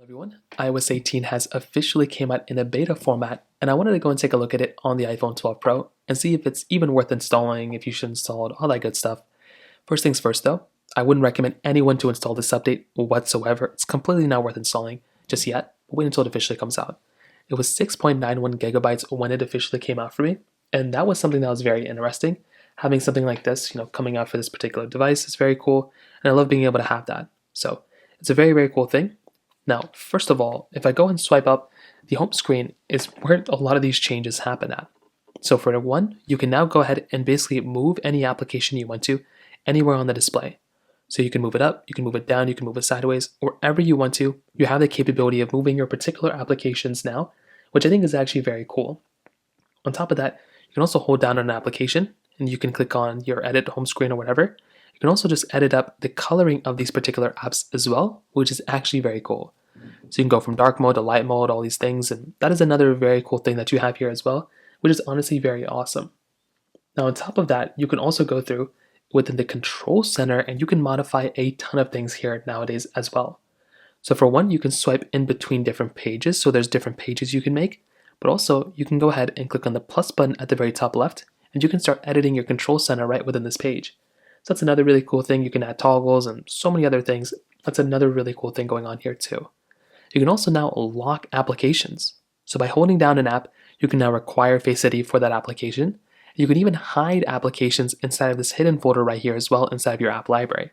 Everyone, iOS 18 has officially came out in a beta format, and I wanted to go and take a look at it on the iPhone 12 Pro and see if it's even worth installing, if you should install it, all that good stuff. First things first though, I wouldn't recommend anyone to install this update whatsoever. It's completely not worth installing just yet. Wait until it officially comes out. It was 6.91 gigabytes when it officially came out for me, and that was something that was very interesting. Having something like this, coming out for this particular device is very cool, and I love being able to have that. So it's a very, very cool thing. Now, first of all, if I go and swipe up, the home screen is where a lot of these changes happen at. So for one, you can now go ahead and basically move any application you want to anywhere on the display. So you can move it up, you can move it down, you can move it sideways, wherever you want to. You have the capability of moving your particular applications now, which I think is actually very cool. On top of that, you can also hold down on an application and you can click on your edit home screen or whatever. You can also just edit up the coloring of these particular apps as well, which is actually very cool. So you can go from dark mode to light mode, all these things, and that is another very cool thing that you have here as well, which is honestly very awesome. Now on top of that, you can also go through within the control center and you can modify a ton of things here nowadays as well. So for one, you can swipe in between different pages, so there's different pages you can make, but also you can go ahead and click on the plus button at the very top left, and you can start editing your control center right within this page. So that's another really cool thing. You can add toggles and so many other things. That's another really cool thing going on here too. You can also now lock applications. So by holding down an app, you can now require Face ID for that application. You can even hide applications inside of this hidden folder right here as well inside of your app library.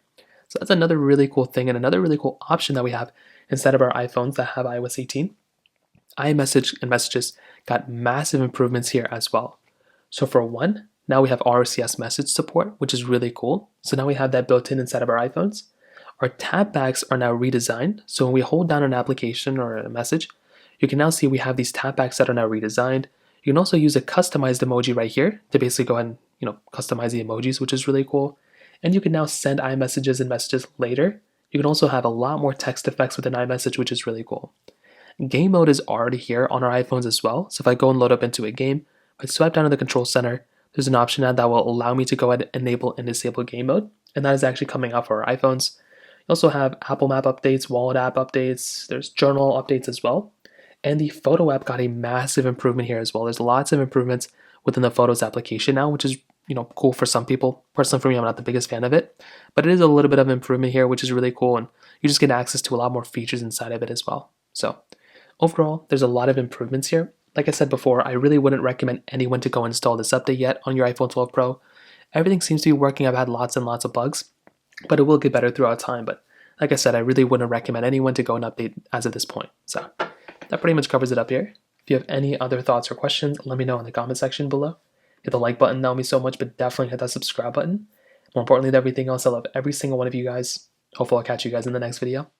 So that's another really cool thing and another really cool option that we have inside of our iPhones that have iOS 18. iMessage and Messages got massive improvements here as well. So for one, now we have RCS message support, which is really cool. So now we have that built in inside of our iPhones. Our tab backs are now redesigned. So when we hold down an application or a message, you can now see we have these tab backs that are now redesigned. You can also use a customized emoji right here to basically go ahead and customize the emojis, which is really cool. And you can now send iMessages and messages later. You can also have a lot more text effects within iMessage, which is really cool. Game mode is already here on our iPhones as well. So if I go and load up into a game, if I swipe down to the control center, there's an option now that will allow me to go ahead and enable and disable game mode, and that is actually coming out for our iPhones. You also have Apple Map updates, Wallet app updates, there's journal updates as well, and the Photo app got a massive improvement here as well. There's lots of improvements within the Photos application now, which is cool for some people. Personally for me, I'm not the biggest fan of it, but it is a little bit of improvement here, which is really cool, and you just get access to a lot more features inside of it as well. So overall, there's a lot of improvements here. Like I said before, I really wouldn't recommend anyone to go install this update yet on your iPhone 12 Pro. Everything seems to be working. I've had lots and lots of bugs, but it will get better throughout time. But like I said, I really wouldn't recommend anyone to go and update as of this point. So that pretty much covers it up here. If you have any other thoughts or questions, let me know in the comment section below. Hit the like button, that would mean so much, but definitely hit that subscribe button. More importantly than everything else, I love every single one of you guys. Hopefully I'll catch you guys in the next video.